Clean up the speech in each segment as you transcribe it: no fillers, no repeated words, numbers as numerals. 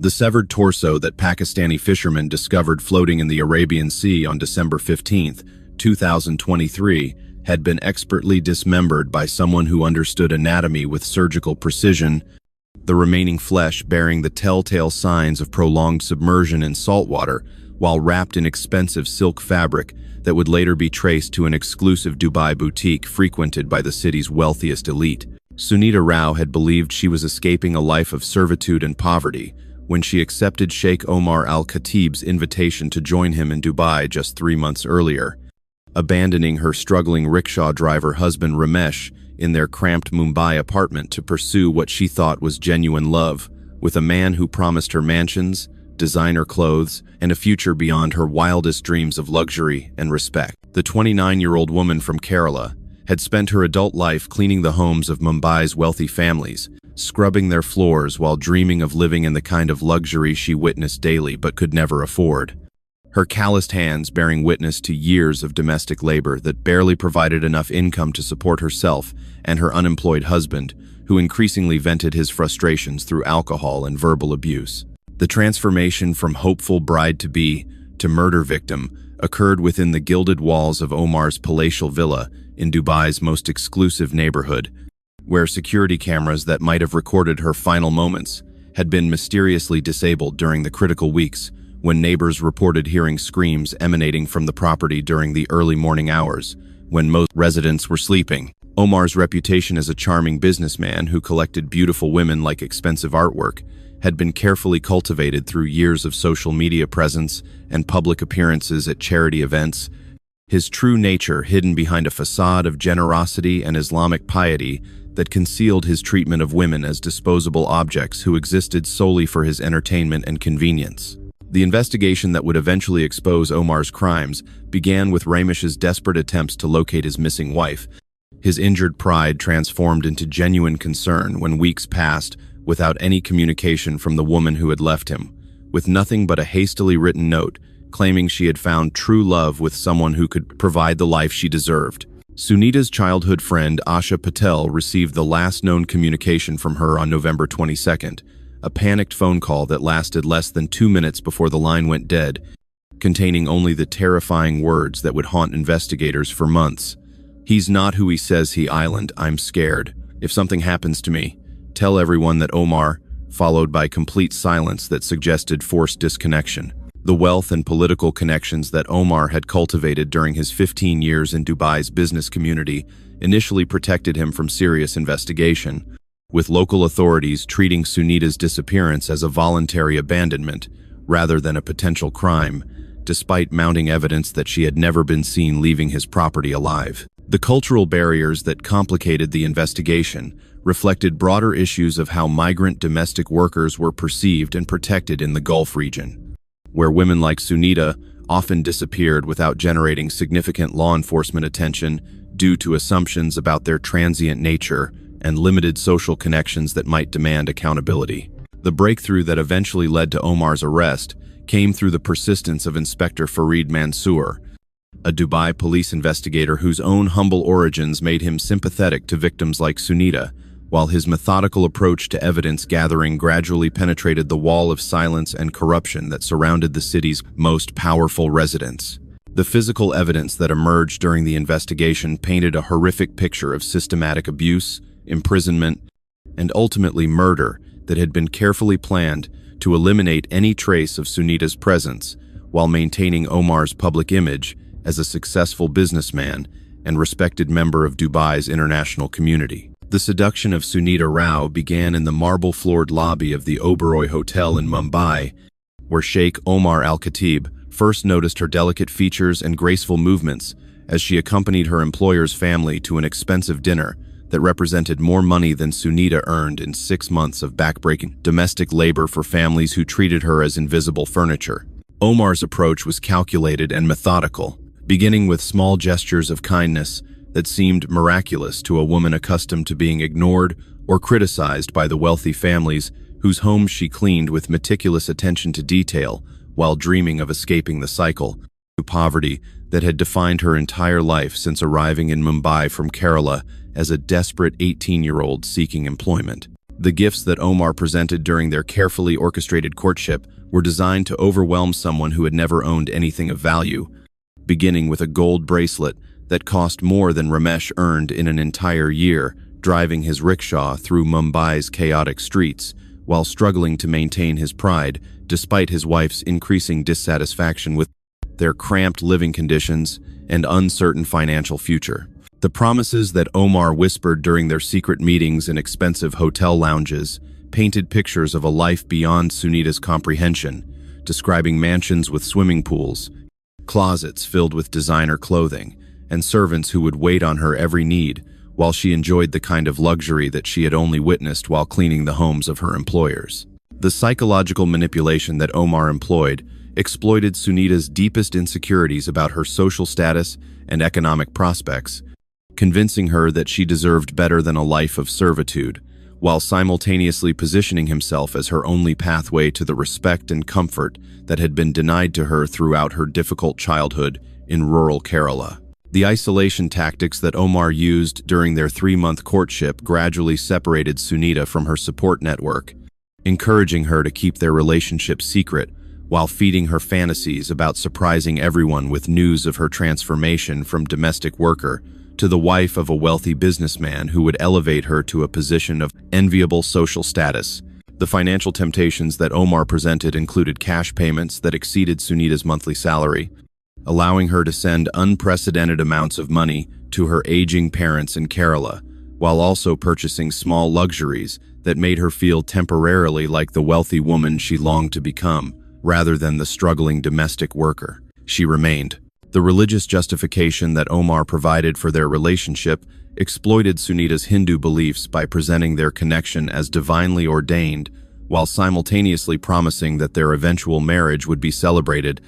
The severed torso that Pakistani fishermen discovered floating in the Arabian Sea on December 15, 2023, had been expertly dismembered by someone who understood anatomy with surgical precision, the remaining flesh bearing the telltale signs of prolonged submersion in salt water, while wrapped in expensive silk fabric that would later be traced to an exclusive Dubai boutique frequented by the city's wealthiest elite. Sunita Rao had believed she was escaping a life of servitude and poverty when she accepted Sheikh Omar Al-Khatib's invitation to join him in Dubai just 3 months earlier. Abandoning her struggling rickshaw driver husband Ramesh in their cramped Mumbai apartment to pursue what she thought was genuine love, with a man who promised her mansions, designer clothes, and a future beyond her wildest dreams of luxury and respect. The 29-year-old woman from Kerala had spent her adult life cleaning the homes of Mumbai's wealthy families, scrubbing their floors while dreaming of living in the kind of luxury she witnessed daily but could never afford. Her calloused hands bearing witness to years of domestic labor that barely provided enough income to support herself and her unemployed husband, who increasingly vented his frustrations through alcohol and verbal abuse. The transformation from hopeful bride-to-be to murder victim occurred within the gilded walls of Omar's palatial villa in Dubai's most exclusive neighborhood, where security cameras that might have recorded her final moments had been mysteriously disabled during the critical weeks when neighbors reported hearing screams emanating from the property during the early morning hours, when most residents were sleeping. Omar's reputation as a charming businessman who collected beautiful women like expensive artwork had been carefully cultivated through years of social media presence and public appearances at charity events, his true nature hidden behind a facade of generosity and Islamic piety that concealed his treatment of women as disposable objects who existed solely for his entertainment and convenience. The investigation that would eventually expose Omar's crimes began with Ramesh's desperate attempts to locate his missing wife. His injured pride transformed into genuine concern when weeks passed without any communication from the woman who had left him, with nothing but a hastily written note claiming she had found true love with someone who could provide the life she deserved. Sunita's childhood friend Asha Patel received the last known communication from her on November 22nd, a panicked phone call that lasted less than 2 minutes before the line went dead, containing only the terrifying words that would haunt investigators for months. "He's not who he says he island. I'm scared. If something happens to me, tell everyone that Omar," followed by complete silence that suggested forced disconnection. The wealth and political connections that Omar had cultivated during his 15 years in Dubai's business community initially protected him from serious investigation, with local authorities treating Sunita's disappearance as a voluntary abandonment rather than a potential crime, despite mounting evidence that she had never been seen leaving his property alive. The cultural barriers that complicated the investigation reflected broader issues of how migrant domestic workers were perceived and protected in the Gulf region, where women like Sunita often disappeared without generating significant law enforcement attention due to assumptions about their transient nature and limited social connections that might demand accountability. The breakthrough that eventually led to Omar's arrest came through the persistence of Inspector Farid Mansour, a Dubai police investigator whose own humble origins made him sympathetic to victims like Sunita, while his methodical approach to evidence gathering gradually penetrated the wall of silence and corruption that surrounded the city's most powerful residents. The physical evidence that emerged during the investigation painted a horrific picture of systematic abuse, imprisonment, and ultimately murder that had been carefully planned to eliminate any trace of Sunita's presence while maintaining Omar's public image as a successful businessman and respected member of Dubai's international community. The seduction of Sunita Rao began in the marble-floored lobby of the Oberoi Hotel in Mumbai, where Sheikh Omar Al-Khatib first noticed her delicate features and graceful movements as she accompanied her employer's family to an expensive dinner that represented more money than Sunita earned in 6 months of backbreaking domestic labor for families who treated her as invisible furniture. Omar's approach was calculated and methodical, beginning with small gestures of kindness that seemed miraculous to a woman accustomed to being ignored or criticized by the wealthy families whose homes she cleaned with meticulous attention to detail while dreaming of escaping the cycle of poverty that had defined her entire life since arriving in Mumbai from Kerala as a desperate 18-year-old seeking employment. The gifts that Omar presented during their carefully orchestrated courtship were designed to overwhelm someone who had never owned anything of value, beginning with a gold bracelet that cost more than Ramesh earned in an entire year, driving his rickshaw through Mumbai's chaotic streets, while struggling to maintain his pride despite his wife's increasing dissatisfaction with their cramped living conditions and uncertain financial future. The promises that Omar whispered during their secret meetings in expensive hotel lounges painted pictures of a life beyond Sunita's comprehension, describing mansions with swimming pools, closets filled with designer clothing, and servants who would wait on her every need, while she enjoyed the kind of luxury that she had only witnessed while cleaning the homes of her employers. The psychological manipulation that Omar employed exploited Sunita's deepest insecurities about her social status and economic prospects, convincing her that she deserved better than a life of servitude, while simultaneously positioning himself as her only pathway to the respect and comfort that had been denied to her throughout her difficult childhood in rural Kerala. The isolation tactics that Omar used during their 3-month courtship gradually separated Sunita from her support network, encouraging her to keep their relationship secret while feeding her fantasies about surprising everyone with news of her transformation from domestic worker to the wife of a wealthy businessman who would elevate her to a position of enviable social status. The financial temptations that Omar presented included cash payments that exceeded Sunita's monthly salary, allowing her to send unprecedented amounts of money to her aging parents in Kerala, while also purchasing small luxuries that made her feel temporarily like the wealthy woman she longed to become, rather than the struggling domestic worker she remained. The religious justification that Omar provided for their relationship exploited Sunita's Hindu beliefs by presenting their connection as divinely ordained, while simultaneously promising that their eventual marriage would be celebrated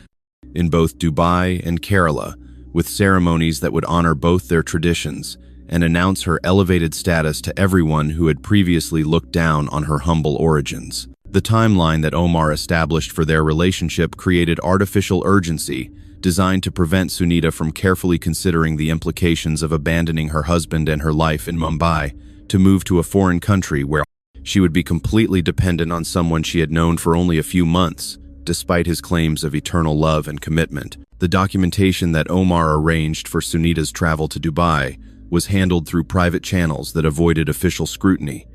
in both Dubai and Kerala, with ceremonies that would honor both their traditions and announce her elevated status to everyone who had previously looked down on her humble origins. The timeline that Omar established for their relationship created artificial urgency, designed to prevent Sunita from carefully considering the implications of abandoning her husband and her life in Mumbai to move to a foreign country where she would be completely dependent on someone she had known for only a few months, despite his claims of eternal love and commitment. The documentation that Omar arranged for Sunita's travel to Dubai was handled through private channels that avoided official scrutiny,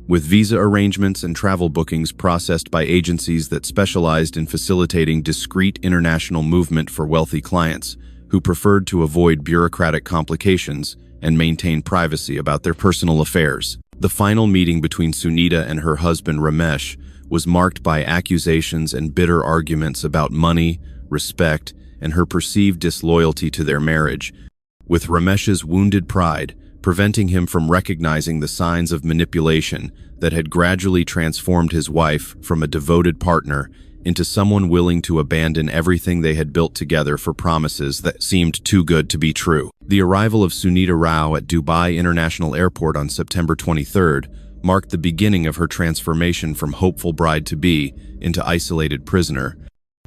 with visa arrangements and travel bookings processed by agencies that specialized in facilitating discreet international movement for wealthy clients who preferred to avoid bureaucratic complications and maintain privacy about their personal affairs. The final meeting between Sunita and her husband Ramesh was marked by accusations and bitter arguments about money, respect, and her perceived disloyalty to their marriage, with Ramesh's wounded pride preventing him from recognizing the signs of manipulation that had gradually transformed his wife from a devoted partner into someone willing to abandon everything they had built together for promises that seemed too good to be true. The arrival of Sunita Rao at Dubai International Airport on September 23rd marked the beginning of her transformation from hopeful bride-to-be into isolated prisoner,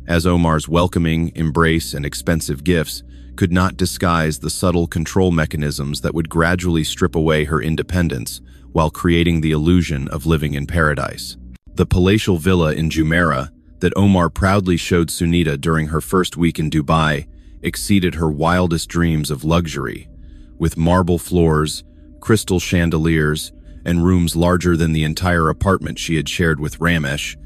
as Omar's welcoming embrace and expensive gifts could not disguise the subtle control mechanisms that would gradually strip away her independence while creating the illusion of living in paradise. The palatial villa in Jumeirah that Omar proudly showed Sunita during her first week in Dubai exceeded her wildest dreams of luxury, with marble floors, crystal chandeliers, and rooms larger than the entire apartment she had shared with Ramesh.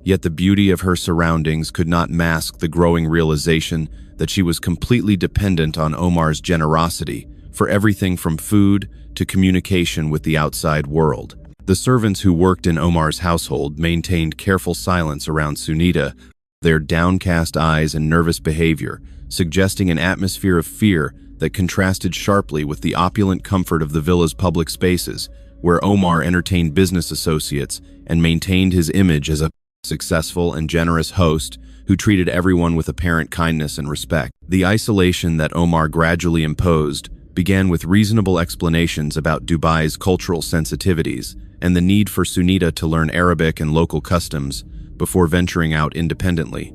Yet the beauty of her surroundings could not mask the growing realization that she was completely dependent on Omar's generosity for everything from food to communication with the outside world. The servants who worked in Omar's household maintained careful silence around Sunita, their downcast eyes and nervous behavior suggesting an atmosphere of fear that contrasted sharply with the opulent comfort of the villa's public spaces, where Omar entertained business associates and maintained his image as a successful and generous host who treated everyone with apparent kindness and respect. The isolation that Omar gradually imposed began with reasonable explanations about Dubai's cultural sensitivities and the need for Sunita to learn Arabic and local customs before venturing out independently,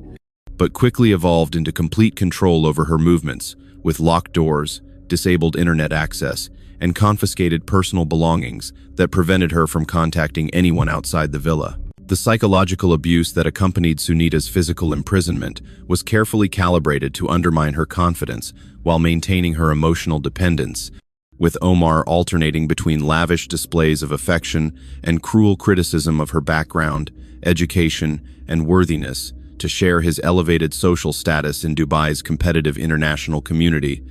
but quickly evolved into complete control over her movements, with locked doors, disabled internet access, and confiscated personal belongings that prevented her from contacting anyone outside the villa. The psychological abuse that accompanied Sunita's physical imprisonment was carefully calibrated to undermine her confidence while maintaining her emotional dependence, with Omar alternating between lavish displays of affection and cruel criticism of her background, education, and worthiness to share his elevated social status in Dubai's competitive international community.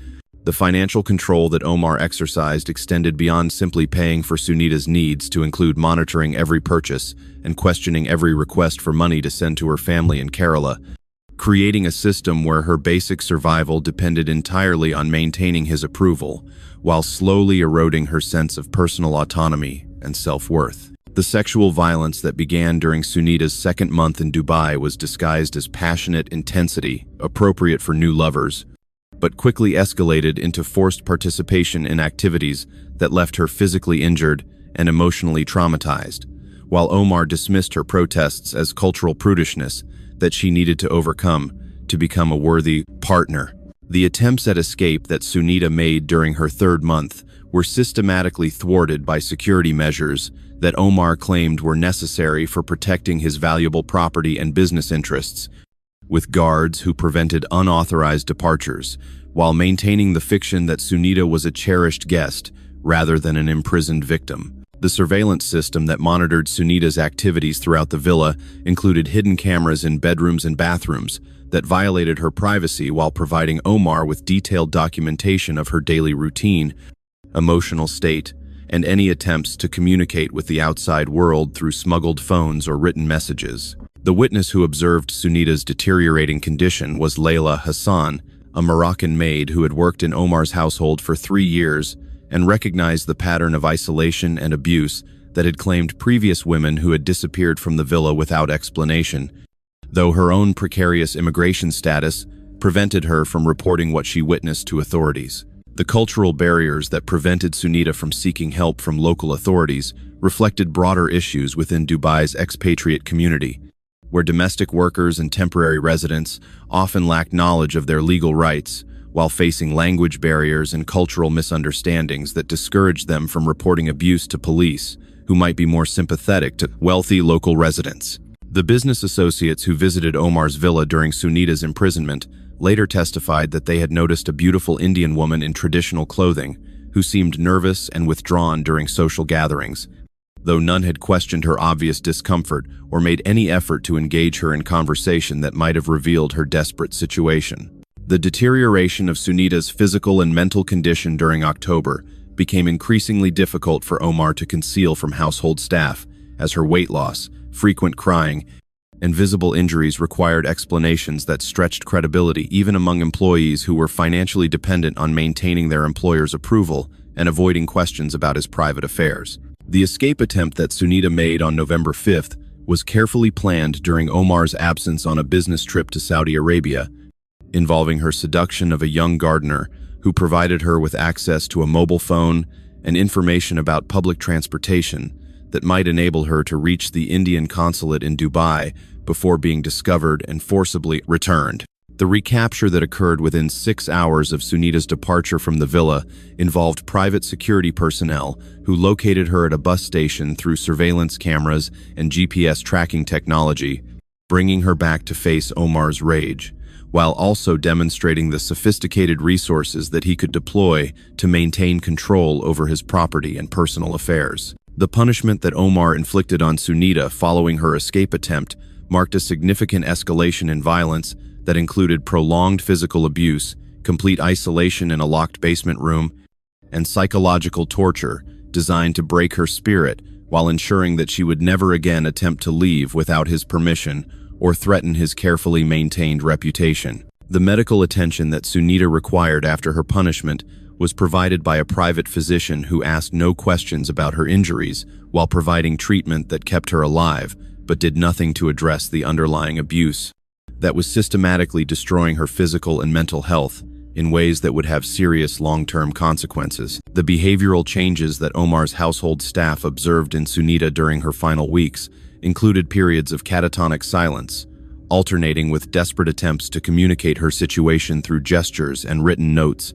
The financial control that Omar exercised extended beyond simply paying for Sunita's needs to include monitoring every purchase and questioning every request for money to send to her family in Kerala, creating a system where her basic survival depended entirely on maintaining his approval, while slowly eroding her sense of personal autonomy and self-worth. The sexual violence that began during Sunita's second month in Dubai was disguised as passionate intensity, appropriate for new lovers, but quickly escalated into forced participation in activities that left her physically injured and emotionally traumatized, while Omar dismissed her protests as cultural prudishness that she needed to overcome to become a worthy partner. The attempts at escape that Sunita made during her third month were systematically thwarted by security measures that Omar claimed were necessary for protecting his valuable property and business interests, with guards who prevented unauthorized departures, while maintaining the fiction that Sunita was a cherished guest rather than an imprisoned victim. The surveillance system that monitored Sunita's activities throughout the villa included hidden cameras in bedrooms and bathrooms that violated her privacy while providing Omar with detailed documentation of her daily routine, emotional state, and any attempts to communicate with the outside world through smuggled phones or written messages. The witness who observed Sunita's deteriorating condition was Layla Hassan, a Moroccan maid who had worked in Omar's household for 3 years and recognized the pattern of isolation and abuse that had claimed previous women who had disappeared from the villa without explanation, though her own precarious immigration status prevented her from reporting what she witnessed to authorities. The cultural barriers that prevented Sunita from seeking help from local authorities reflected broader issues within Dubai's expatriate community, where domestic workers and temporary residents often lacked knowledge of their legal rights, while facing language barriers and cultural misunderstandings that discouraged them from reporting abuse to police, who might be more sympathetic to wealthy local residents. The business associates who visited Omar's villa during Sunita's imprisonment later testified that they had noticed a beautiful Indian woman in traditional clothing who seemed nervous and withdrawn during social gatherings, though none had questioned her obvious discomfort or made any effort to engage her in conversation that might have revealed her desperate situation. The deterioration of Sunita's physical and mental condition during October became increasingly difficult for Omar to conceal from household staff, as her weight loss, frequent crying, and visible injuries required explanations that stretched credibility even among employees who were financially dependent on maintaining their employer's approval and avoiding questions about his private affairs. The escape attempt that Sunita made on November 5th was carefully planned during Omar's absence on a business trip to Saudi Arabia, involving her seduction of a young gardener who provided her with access to a mobile phone and information about public transportation that might enable her to reach the Indian consulate in Dubai before being discovered and forcibly returned. The recapture that occurred within 6 hours of Sunita's departure from the villa involved private security personnel who located her at a bus station through surveillance cameras and GPS tracking technology, bringing her back to face Omar's rage, while also demonstrating the sophisticated resources that he could deploy to maintain control over his property and personal affairs. The punishment that Omar inflicted on Sunita following her escape attempt marked a significant escalation in violence that included prolonged physical abuse, complete isolation in a locked basement room, and psychological torture designed to break her spirit while ensuring that she would never again attempt to leave without his permission or threaten his carefully maintained reputation. The medical attention that Sunita required after her punishment was provided by a private physician who asked no questions about her injuries while providing treatment that kept her alive, but did nothing to address the underlying abuse that was systematically destroying her physical and mental health in ways that would have serious long-term consequences. The behavioral changes that Omar's household staff observed in Sunita during her final weeks included periods of catatonic silence, alternating with desperate attempts to communicate her situation through gestures and written notes,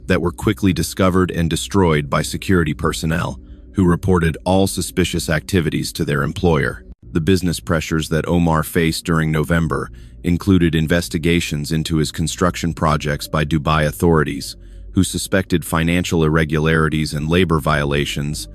that were quickly discovered and destroyed by security personnel, who reported all suspicious activities to their employer. The business pressures that Omar faced during November included investigations into his construction projects by Dubai authorities, who suspected financial irregularities and labor violations,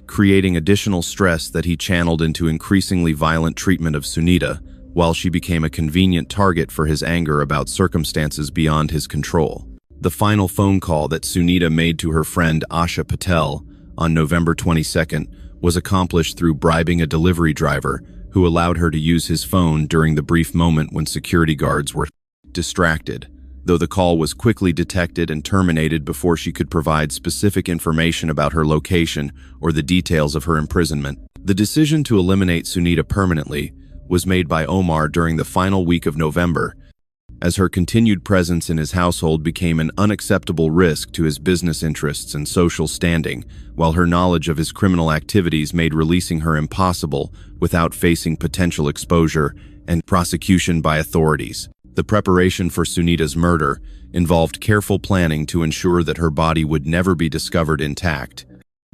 creating additional stress that he channeled into increasingly violent treatment of Sunita, while she became a convenient target for his anger about circumstances beyond his control. The final phone call that Sunita made to her friend Asha Patel on November 22nd was accomplished through bribing a delivery driver who allowed her to use his phone during the brief moment when security guards were distracted, though the call was quickly detected and terminated before she could provide specific information about her location or the details of her imprisonment. The decision to eliminate Sunita permanently was made by Omar during the final week of November, as her continued presence in his household became an unacceptable risk to his business interests and social standing, while her knowledge of his criminal activities made releasing her impossible without facing potential exposure and prosecution by authorities. The preparation for Sunita's murder involved careful planning to ensure that her body would never be discovered intact,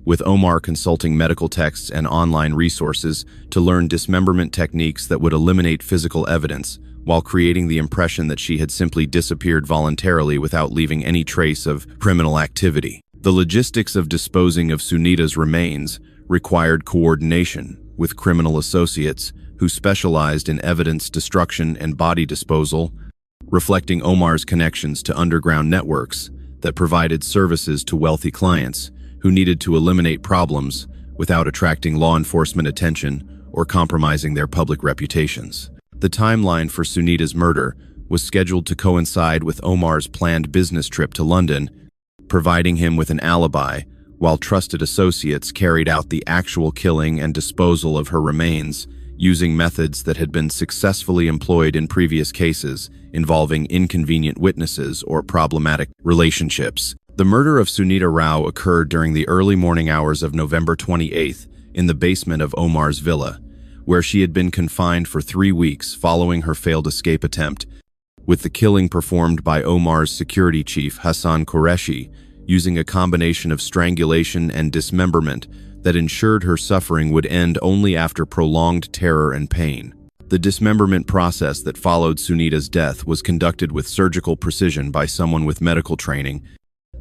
with Omar consulting medical texts and online resources to learn dismemberment techniques that would eliminate physical evidence, while creating the impression that she had simply disappeared voluntarily without leaving any trace of criminal activity. The logistics of disposing of Sunita's remains required coordination with criminal associates who specialized in evidence destruction and body disposal, reflecting Omar's connections to underground networks that provided services to wealthy clients who needed to eliminate problems without attracting law enforcement attention or compromising their public reputations. The timeline for Sunita's murder was scheduled to coincide with Omar's planned business trip to London, providing him with an alibi, while trusted associates carried out the actual killing and disposal of her remains using methods that had been successfully employed in previous cases involving inconvenient witnesses or problematic relationships. The murder of Sunita Rao occurred during the early morning hours of November 28th in the basement of Omar's villa, where she had been confined for 3 weeks following her failed escape attempt, with the killing performed by Omar's security chief Hassan Qureshi, using a combination of strangulation and dismemberment that ensured her suffering would end only after prolonged terror and pain. The dismemberment process that followed Sunita's death was conducted with surgical precision by someone with medical training,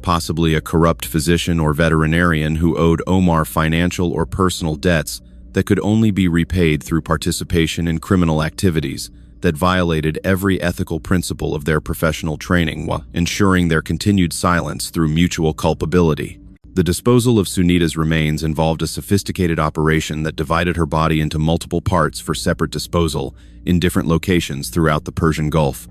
possibly a corrupt physician or veterinarian who owed Omar financial or personal debts that could only be repaid through participation in criminal activities that violated every ethical principle of their professional training while ensuring their continued silence through mutual culpability. The disposal of Sunita's remains involved a sophisticated operation that divided her body into multiple parts for separate disposal in different locations throughout the Persian Gulf,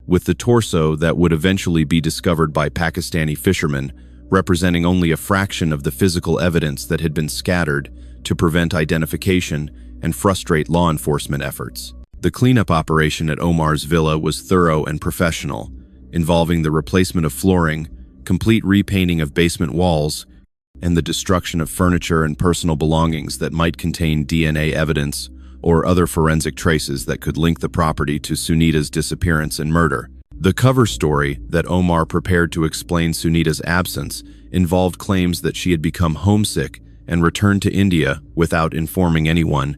with the torso that would eventually be discovered by Pakistani fishermen representing only a fraction of the physical evidence that had been scattered to prevent identification and frustrate law enforcement efforts. The cleanup operation at Omar's villa was thorough and professional, involving the replacement of flooring, complete repainting of basement walls, and the destruction of furniture and personal belongings that might contain DNA evidence or other forensic traces that could link the property to Sunita's disappearance and murder. The cover story that Omar prepared to explain Sunita's absence involved claims that she had become homesick and returned to India without informing anyone,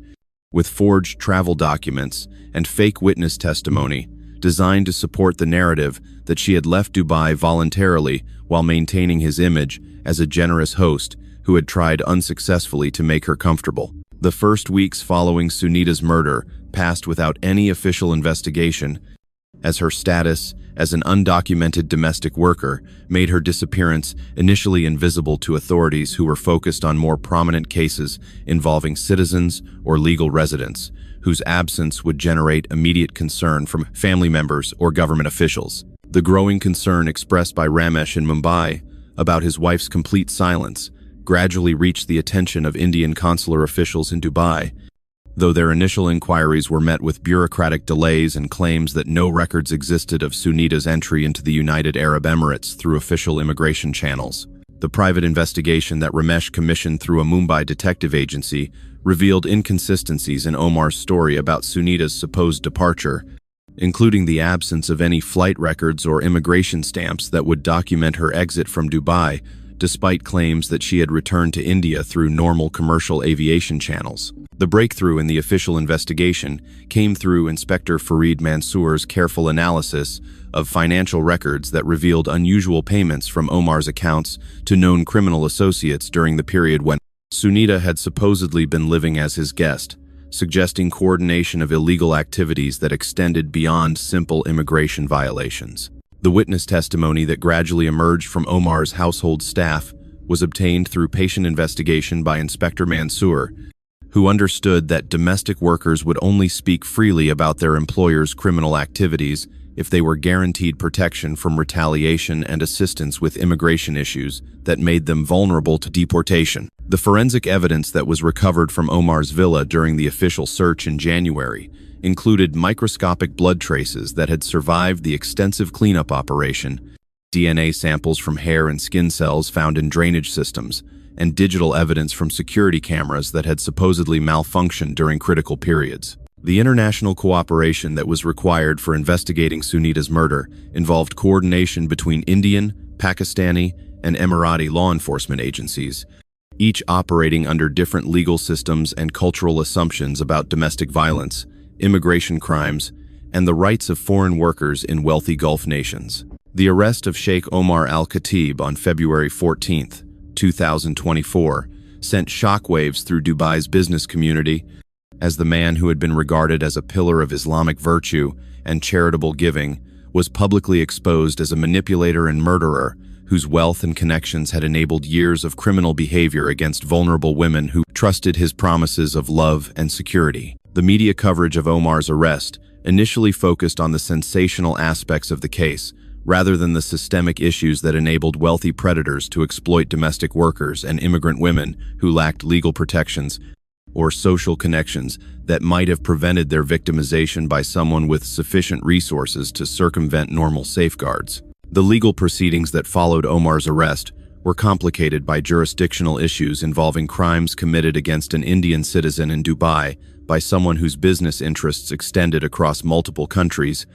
with forged travel documents and fake witness testimony designed to support the narrative that she had left Dubai voluntarily while maintaining his image as a generous host who had tried unsuccessfully to make her comfortable. The first weeks following Sunita's murder passed without any official investigation, as her status as an undocumented domestic worker made her disappearance initially invisible to authorities who were focused on more prominent cases involving citizens or legal residents, whose absence would generate immediate concern from family members or government officials. The growing concern expressed by Ramesh in Mumbai about his wife's complete silence gradually reached the attention of Indian consular officials in Dubai, though their initial inquiries were met with bureaucratic delays and claims that no records existed of Sunita's entry into the United Arab Emirates through official immigration channels. The private investigation that Ramesh commissioned through a Mumbai detective agency revealed inconsistencies in Omar's story about Sunita's supposed departure, including the absence of any flight records or immigration stamps that would document her exit from Dubai, despite claims that she had returned to India through normal commercial aviation channels. The breakthrough in the official investigation came through Inspector Farid Mansour's careful analysis of financial records that revealed unusual payments from Omar's accounts to known criminal associates during the period when Sunita had supposedly been living as his guest, suggesting coordination of illegal activities that extended beyond simple immigration violations. The witness testimony that gradually emerged from Omar's household staff was obtained through patient investigation by Inspector Mansour, who understood that domestic workers would only speak freely about their employer's criminal activities if they were guaranteed protection from retaliation and assistance with immigration issues that made them vulnerable to deportation. The forensic evidence that was recovered from Omar's villa during the official search in January included microscopic blood traces that had survived the extensive cleanup operation, DNA samples from hair and skin cells found in drainage systems, and digital evidence from security cameras that had supposedly malfunctioned during critical periods. The international cooperation that was required for investigating Sunita's murder involved coordination between Indian, Pakistani, and Emirati law enforcement agencies, each operating under different legal systems and cultural assumptions about domestic violence, immigration crimes, and the rights of foreign workers in wealthy Gulf nations. The arrest of Sheikh Omar Al-Khatib on February 14, 2024, sent shockwaves through Dubai's business community, as the man who had been regarded as a pillar of Islamic virtue and charitable giving was publicly exposed as a manipulator and murderer whose wealth and connections had enabled years of criminal behavior against vulnerable women who trusted his promises of love and security. The media coverage of Omar's arrest initially focused on the sensational aspects of the case, rather than the systemic issues that enabled wealthy predators to exploit domestic workers and immigrant women who lacked legal protections or social connections that might have prevented their victimization by someone with sufficient resources to circumvent normal safeguards. The legal proceedings that followed Omar's arrest were complicated by jurisdictional issues involving crimes committed against an Indian citizen in Dubai by someone whose business interests extended across multiple countries,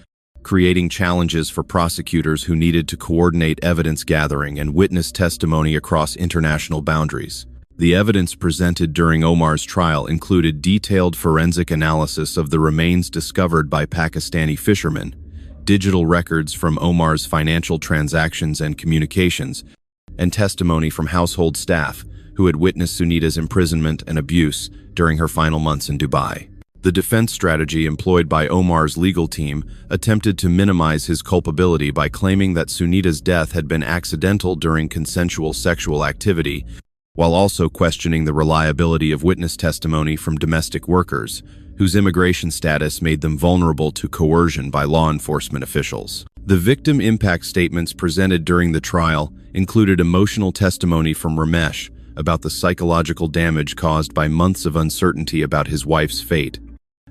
creating challenges for prosecutors who needed to coordinate evidence gathering and witness testimony across international boundaries. The evidence presented during Omar's trial included detailed forensic analysis of the remains discovered by Pakistani fishermen, digital records from Omar's financial transactions and communications, and testimony from household staff who had witnessed Sunita's imprisonment and abuse during her final months in Dubai. The defense strategy employed by Omar's legal team attempted to minimize his culpability by claiming that Sunita's death had been accidental during consensual sexual activity, while also questioning the reliability of witness testimony from domestic workers, whose immigration status made them vulnerable to coercion by law enforcement officials. The victim impact statements presented during the trial included emotional testimony from Ramesh about the psychological damage caused by months of uncertainty about his wife's fate,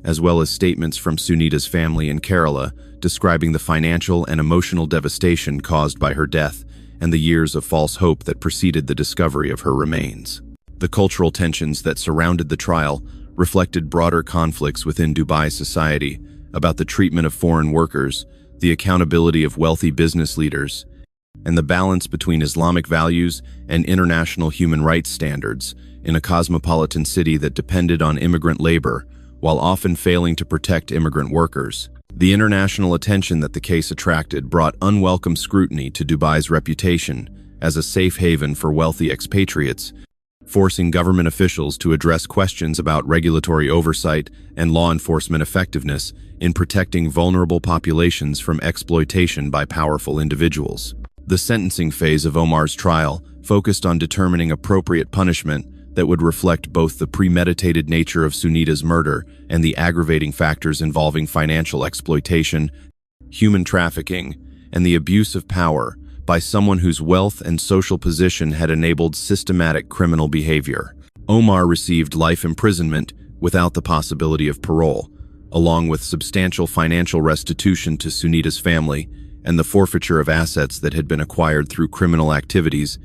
as well as statements from Sunita's family in Kerala describing the financial and emotional devastation caused by her death and the years of false hope that preceded the discovery of her remains. The cultural tensions that surrounded the trial reflected broader conflicts within Dubai society about the treatment of foreign workers, the accountability of wealthy business leaders, and the balance between Islamic values and international human rights standards in a cosmopolitan city that depended on immigrant labor while often failing to protect immigrant workers. The international attention that the case attracted brought unwelcome scrutiny to Dubai's reputation as a safe haven for wealthy expatriates, forcing government officials to address questions about regulatory oversight and law enforcement effectiveness in protecting vulnerable populations from exploitation by powerful individuals. The sentencing phase of Omar's trial focused on determining appropriate punishment that would reflect both the premeditated nature of Sunita's murder and the aggravating factors involving financial exploitation, human trafficking, and the abuse of power by someone whose wealth and social position had enabled systematic criminal behavior. Omar received life imprisonment without the possibility of parole, along with substantial financial restitution to Sunita's family and the forfeiture of assets that had been acquired through criminal activities,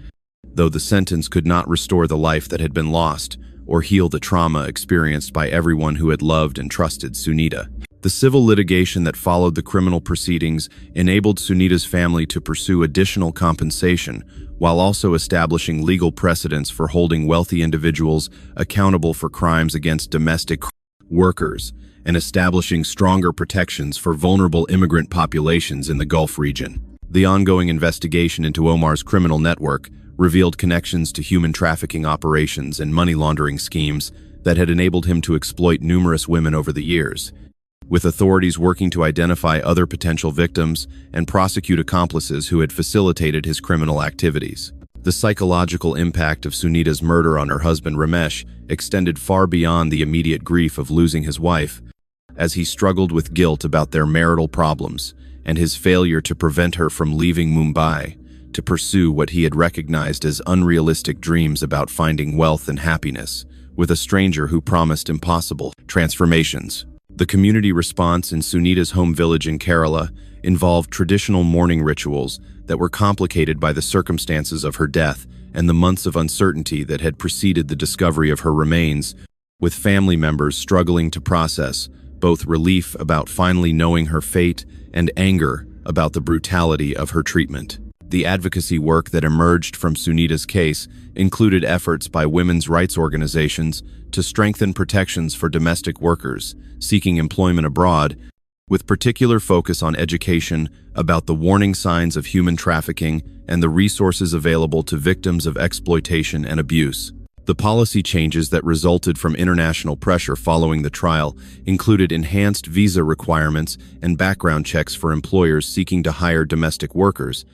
though the sentence could not restore the life that had been lost or heal the trauma experienced by everyone who had loved and trusted Sunita. The civil litigation that followed the criminal proceedings enabled Sunita's family to pursue additional compensation, while also establishing legal precedents for holding wealthy individuals accountable for crimes against domestic workers and establishing stronger protections for vulnerable immigrant populations in the Gulf region. The ongoing investigation into Omar's criminal network revealed connections to human trafficking operations and money laundering schemes that had enabled him to exploit numerous women over the years, with authorities working to identify other potential victims and prosecute accomplices who had facilitated his criminal activities. The psychological impact of Sunita's murder on her husband Ramesh extended far beyond the immediate grief of losing his wife, as he struggled with guilt about their marital problems and his failure to prevent her from leaving Mumbai to pursue what he had recognized as unrealistic dreams about finding wealth and happiness with a stranger who promised impossible transformations. The community response in Sunita's home village in Kerala involved traditional mourning rituals that were complicated by the circumstances of her death and the months of uncertainty that had preceded the discovery of her remains, with family members struggling to process both relief about finally knowing her fate and anger about the brutality of her treatment. The advocacy work that emerged from Sunita's case included efforts by women's rights organizations to strengthen protections for domestic workers seeking employment abroad, with particular focus on education about the warning signs of human trafficking and the resources available to victims of exploitation and abuse. The policy changes that resulted from international pressure following the trial included enhanced visa requirements and background checks for employers seeking to hire domestic workers,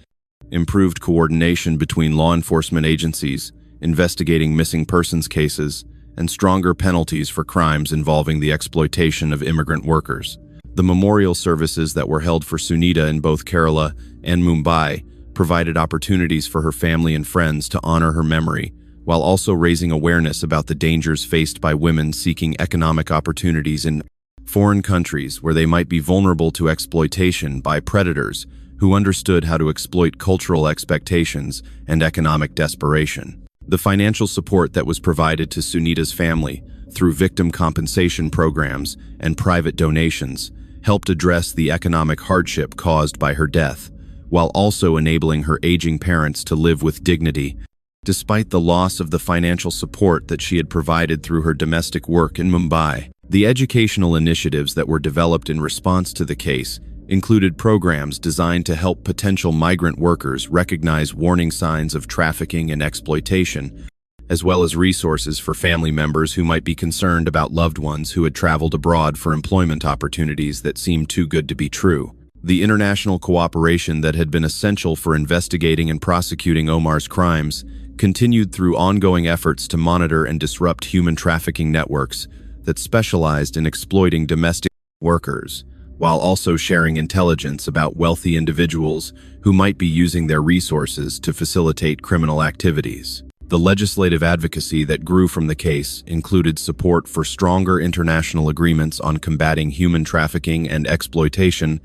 improved coordination between law enforcement agencies, investigating missing persons cases, and stronger penalties for crimes involving the exploitation of immigrant workers. The memorial services that were held for Sunita in both Kerala and Mumbai provided opportunities for her family and friends to honor her memory, while also raising awareness about the dangers faced by women seeking economic opportunities in foreign countries where they might be vulnerable to exploitation by predators who understood how to exploit cultural expectations and economic desperation. The financial support that was provided to Sunita's family through victim compensation programs and private donations helped address the economic hardship caused by her death, while also enabling her aging parents to live with dignity. Despite the loss of the financial support that she had provided through her domestic work in Mumbai, the educational initiatives that were developed in response to the case included programs designed to help potential migrant workers recognize warning signs of trafficking and exploitation, as well as resources for family members who might be concerned about loved ones who had traveled abroad for employment opportunities that seemed too good to be true. The international cooperation that had been essential for investigating and prosecuting Omar's crimes continued through ongoing efforts to monitor and disrupt human trafficking networks that specialized in exploiting domestic workers, while also sharing intelligence about wealthy individuals who might be using their resources to facilitate criminal activities. The legislative advocacy that grew from the case included support for stronger international agreements on combating human trafficking and exploitation,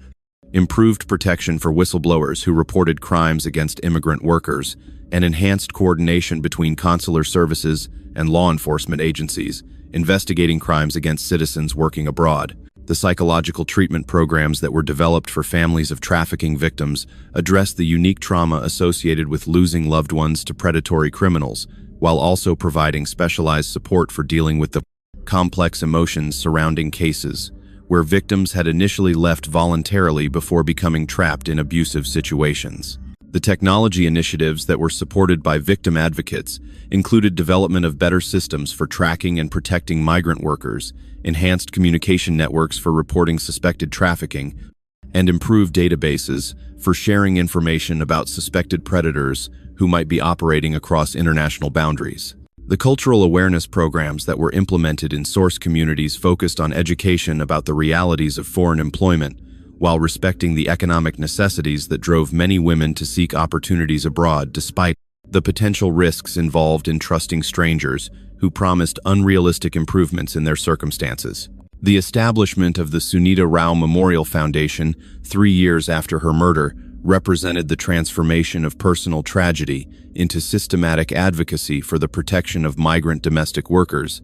improved protection for whistleblowers who reported crimes against immigrant workers, and enhanced coordination between consular services and law enforcement agencies investigating crimes against citizens working abroad. The psychological treatment programs that were developed for families of trafficking victims addressed the unique trauma associated with losing loved ones to predatory criminals, while also providing specialized support for dealing with the complex emotions surrounding cases where victims had initially left voluntarily before becoming trapped in abusive situations. The technology initiatives that were supported by victim advocates included development of better systems for tracking and protecting migrant workers, enhanced communication networks for reporting suspected trafficking, and improved databases for sharing information about suspected predators who might be operating across international boundaries. The cultural awareness programs that were implemented in source communities focused on education about the realities of foreign employment, while respecting the economic necessities that drove many women to seek opportunities abroad despite the potential risks involved in trusting strangers who promised unrealistic improvements in their circumstances. The establishment of the Sunita Rao Memorial Foundation 3 years after her murder represented the transformation of personal tragedy into systematic advocacy for the protection of migrant domestic workers,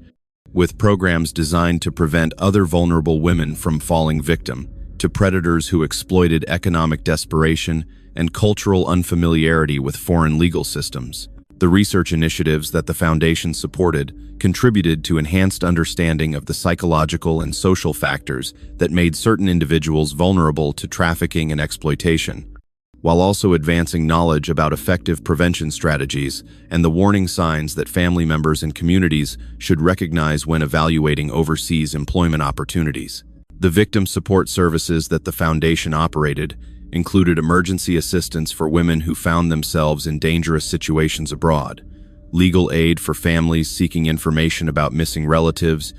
with programs designed to prevent other vulnerable women from falling victim to predators who exploited economic desperation and cultural unfamiliarity with foreign legal systems. The research initiatives that the foundation supported contributed to enhanced understanding of the psychological and social factors that made certain individuals vulnerable to trafficking and exploitation, while also advancing knowledge about effective prevention strategies and the warning signs that family members and communities should recognize when evaluating overseas employment opportunities. The victim support services that the foundation operated included emergency assistance for women who found themselves in dangerous situations abroad, legal aid for families seeking information about missing relatives,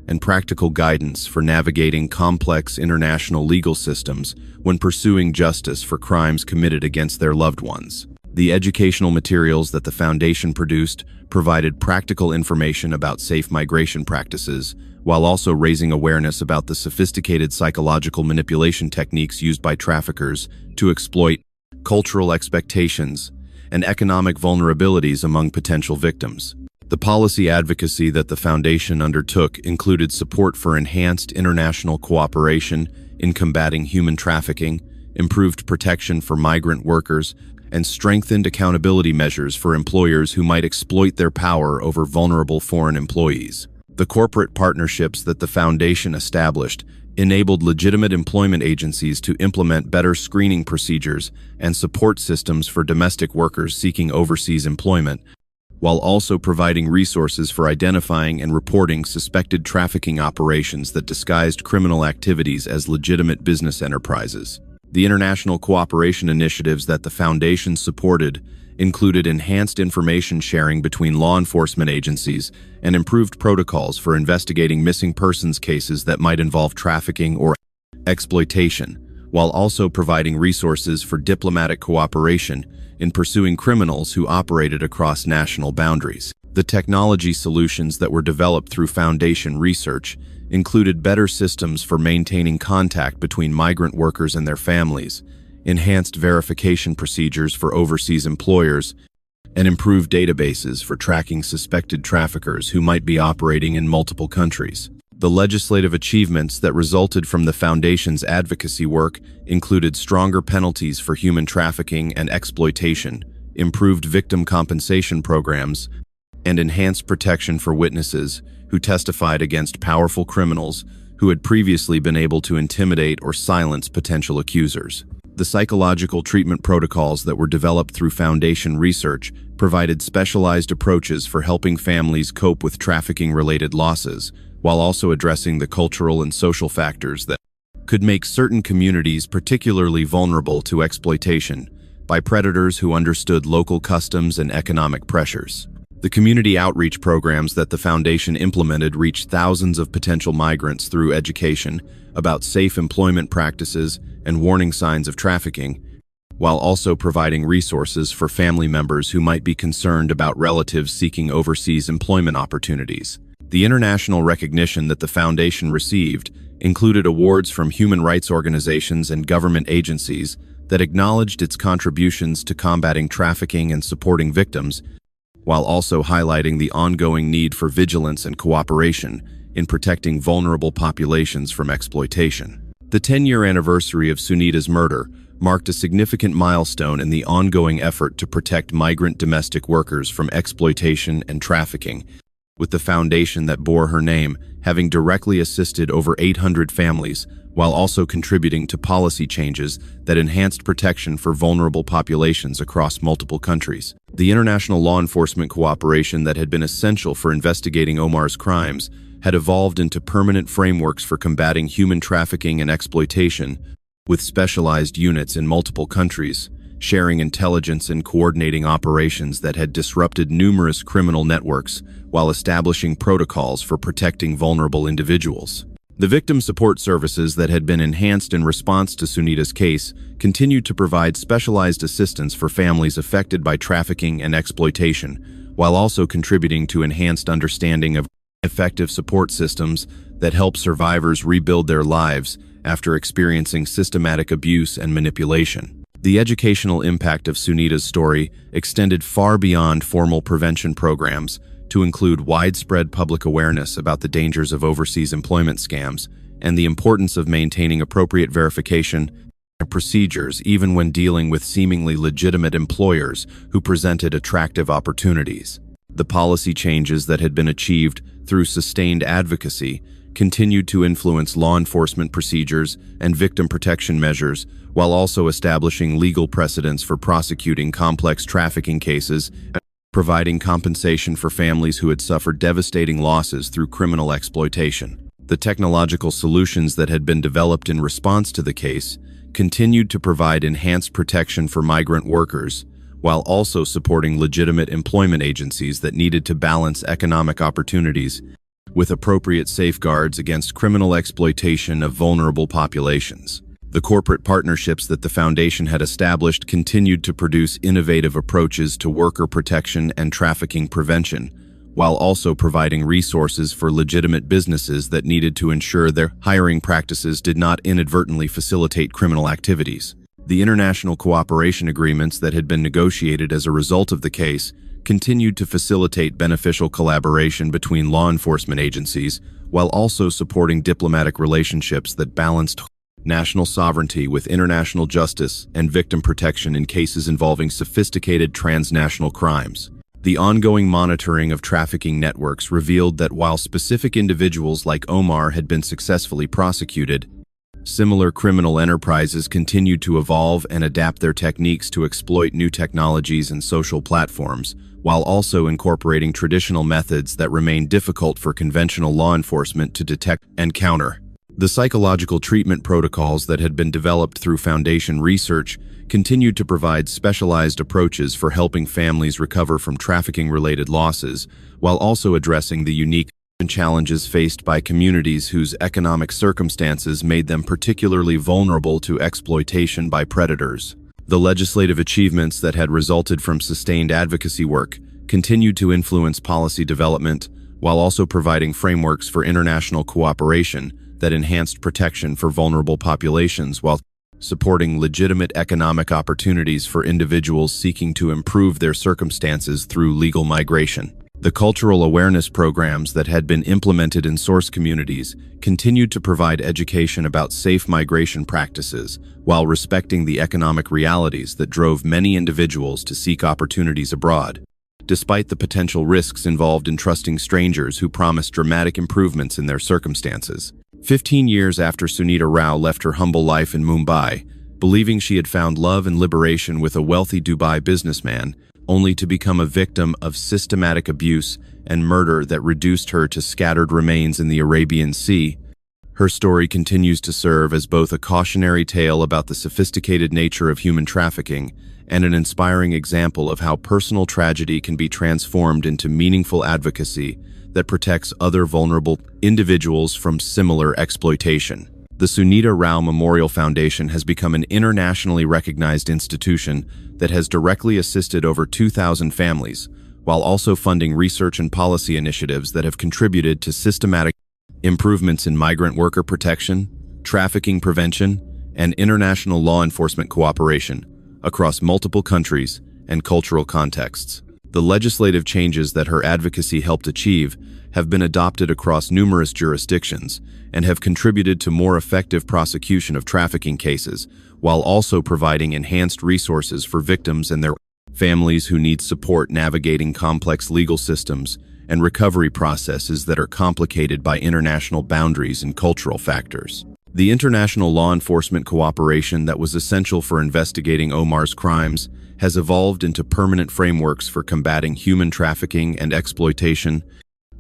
and practical guidance for navigating complex international legal systems when pursuing justice for crimes committed against their loved ones. The educational materials that the foundation produced provided practical information about safe migration practices, while also raising awareness about the sophisticated psychological manipulation techniques used by traffickers to exploit cultural expectations and economic vulnerabilities among potential victims. The policy advocacy that the foundation undertook included support for enhanced international cooperation in combating human trafficking, improved protection for migrant workers, and strengthened accountability measures for employers who might exploit their power over vulnerable foreign employees. The corporate partnerships that the foundation established enabled legitimate employment agencies to implement better screening procedures and support systems for domestic workers seeking overseas employment, while also providing resources for identifying and reporting suspected trafficking operations that disguised criminal activities as legitimate business enterprises. The international cooperation initiatives that the foundation supported included enhanced information sharing between law enforcement agencies and improved protocols for investigating missing persons cases that might involve trafficking or exploitation, while also providing resources for diplomatic cooperation in pursuing criminals who operated across national boundaries. The technology solutions that were developed through foundation research included better systems for maintaining contact between migrant workers and their families, enhanced verification procedures for overseas employers, and improved databases for tracking suspected traffickers who might be operating in multiple countries. The legislative achievements that resulted from the Foundation's advocacy work included stronger penalties for human trafficking and exploitation, improved victim compensation programs, and enhanced protection for witnesses who testified against powerful criminals who had previously been able to intimidate or silence potential accusers. The psychological treatment protocols that were developed through Foundation research provided specialized approaches for helping families cope with trafficking-related losses, while also addressing the cultural and social factors that could make certain communities particularly vulnerable to exploitation by predators who understood local customs and economic pressures. The community outreach programs that the Foundation implemented reached thousands of potential migrants through education about safe employment practices and warning signs of trafficking, while also providing resources for family members who might be concerned about relatives seeking overseas employment opportunities. The international recognition that the Foundation received included awards from human rights organizations and government agencies that acknowledged its contributions to combating trafficking and supporting victims, while also highlighting the ongoing need for vigilance and cooperation in protecting vulnerable populations from exploitation. The 10-year anniversary of Sunita's murder marked a significant milestone in the ongoing effort to protect migrant domestic workers from exploitation and trafficking, with the foundation that bore her name having directly assisted over 800 families, while also contributing to policy changes that enhanced protection for vulnerable populations across multiple countries. The international law enforcement cooperation that had been essential for investigating Omar's crimes had evolved into permanent frameworks for combating human trafficking and exploitation, with specialized units in multiple countries, sharing intelligence and coordinating operations that had disrupted numerous criminal networks while establishing protocols for protecting vulnerable individuals. The victim support services that had been enhanced in response to Sunita's case continued to provide specialized assistance for families affected by trafficking and exploitation, while also contributing to enhanced understanding of effective support systems that help survivors rebuild their lives after experiencing systematic abuse and manipulation. The educational impact of Sunita's story extended far beyond formal prevention programs to include widespread public awareness about the dangers of overseas employment scams and the importance of maintaining appropriate verification and procedures even when dealing with seemingly legitimate employers who presented attractive opportunities. The policy changes that had been achieved through sustained advocacy continued to influence law enforcement procedures and victim protection measures, while also establishing legal precedents for prosecuting complex trafficking cases and providing compensation for families who had suffered devastating losses through criminal exploitation. The technological solutions that had been developed in response to the case continued to provide enhanced protection for migrant workers, while also supporting legitimate employment agencies that needed to balance economic opportunities with appropriate safeguards against criminal exploitation of vulnerable populations. The corporate partnerships that the Foundation had established continued to produce innovative approaches to worker protection and trafficking prevention, while also providing resources for legitimate businesses that needed to ensure their hiring practices did not inadvertently facilitate criminal activities. The international cooperation agreements that had been negotiated as a result of the case continued to facilitate beneficial collaboration between law enforcement agencies, while also supporting diplomatic relationships that balanced national sovereignty with international justice and victim protection in cases involving sophisticated transnational crimes. The ongoing monitoring of trafficking networks revealed that while specific individuals like Omar had been successfully prosecuted, similar criminal enterprises continued to evolve and adapt their techniques to exploit new technologies and social platforms, while also incorporating traditional methods that remain difficult for conventional law enforcement to detect and counter. The psychological treatment protocols that had been developed through Foundation research continued to provide specialized approaches for helping families recover from trafficking-related losses, while also addressing the unique challenges faced by communities whose economic circumstances made them particularly vulnerable to exploitation by predators. The legislative achievements that had resulted from sustained advocacy work continued to influence policy development, while also providing frameworks for international cooperation that enhanced protection for vulnerable populations while supporting legitimate economic opportunities for individuals seeking to improve their circumstances through legal migration. The cultural awareness programs that had been implemented in source communities continued to provide education about safe migration practices while respecting the economic realities that drove many individuals to seek opportunities abroad. Despite the potential risks involved in trusting strangers who promised dramatic improvements in their circumstances. 15 years after Sunita Rao left her humble life in Mumbai, believing she had found love and liberation with a wealthy Dubai businessman, only to become a victim of systematic abuse and murder that reduced her to scattered remains in the Arabian Sea, her story continues to serve as both a cautionary tale about the sophisticated nature of human trafficking and an inspiring example of how personal tragedy can be transformed into meaningful advocacy that protects other vulnerable individuals from similar exploitation. The Sunita Rao Memorial Foundation has become an internationally recognized institution that has directly assisted over 2,000 families, while also funding research and policy initiatives that have contributed to systematic improvements in migrant worker protection, trafficking prevention, and international law enforcement cooperation across multiple countries and cultural contexts. The legislative changes that her advocacy helped achieve have been adopted across numerous jurisdictions and have contributed to more effective prosecution of trafficking cases, while also providing enhanced resources for victims and their families who need support navigating complex legal systems and recovery processes that are complicated by international boundaries and cultural factors. The international law enforcement cooperation that was essential for investigating Omar's crimes has evolved into permanent frameworks for combating human trafficking and exploitation,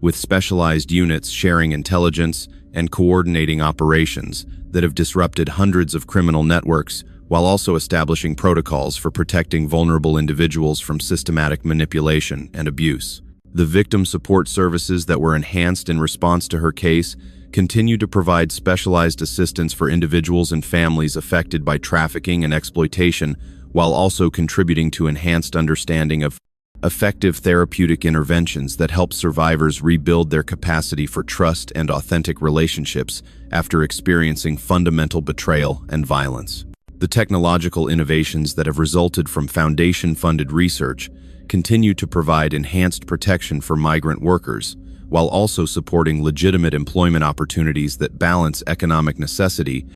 with specialized units sharing intelligence and coordinating operations that have disrupted hundreds of criminal networks, while also establishing protocols for protecting vulnerable individuals from systematic manipulation and abuse. The victim support services that were enhanced in response to her case continue to provide specialized assistance for individuals and families affected by trafficking and exploitation, while also contributing to enhanced understanding of effective therapeutic interventions that help survivors rebuild their capacity for trust and authentic relationships after experiencing fundamental betrayal and violence. The technological innovations that have resulted from foundation-funded research continue to provide enhanced protection for migrant workers, while also supporting legitimate employment opportunities that balance economic necessity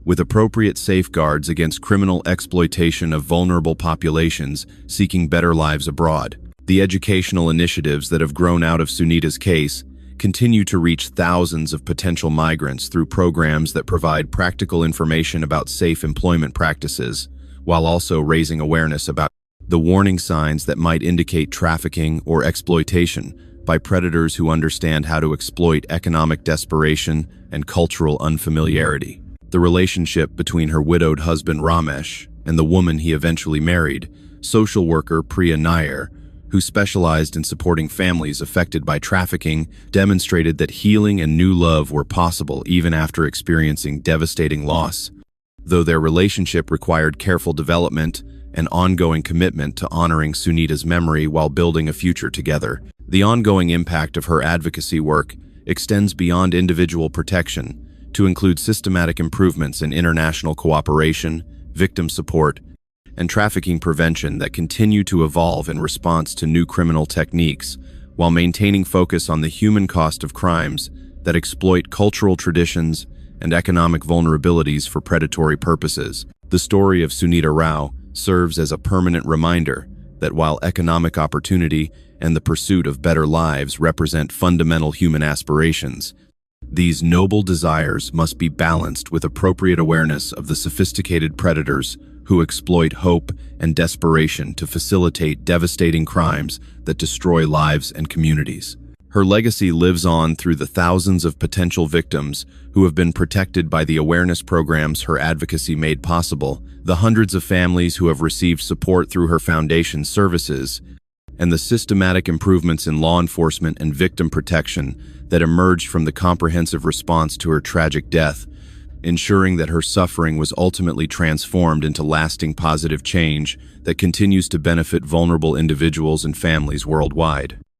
with appropriate safeguards against criminal exploitation of vulnerable populations seeking better lives abroad. The educational initiatives that have grown out of Sunita's case continue to reach thousands of potential migrants through programs that provide practical information about safe employment practices, while also raising awareness about the warning signs that might indicate trafficking or exploitation by predators who understand how to exploit economic desperation and cultural unfamiliarity. The relationship between her widowed husband Ramesh and the woman he eventually married, social worker Priya Nair, who specialized in supporting families affected by trafficking, demonstrated that healing and new love were possible even after experiencing devastating loss. Though their relationship required careful development and ongoing commitment to honoring Sunita's memory while building a future together, the ongoing impact of her advocacy work extends beyond individual protection to include systematic improvements in international cooperation, victim support, and trafficking prevention that continue to evolve in response to new criminal techniques, while maintaining focus on the human cost of crimes that exploit cultural traditions and economic vulnerabilities for predatory purposes. The story of Sunita Rao serves as a permanent reminder that while economic opportunity and the pursuit of better lives represent fundamental human aspirations, these noble desires must be balanced with appropriate awareness of the sophisticated predators who exploit hope and desperation to facilitate devastating crimes that destroy lives and communities. Her legacy lives on through the thousands of potential victims who have been protected by the awareness programs her advocacy made possible, the hundreds of families who have received support through her foundation's services, and the systematic improvements in law enforcement and victim protection that emerged from the comprehensive response to her tragic death, ensuring that her suffering was ultimately transformed into lasting positive change that continues to benefit vulnerable individuals and families worldwide.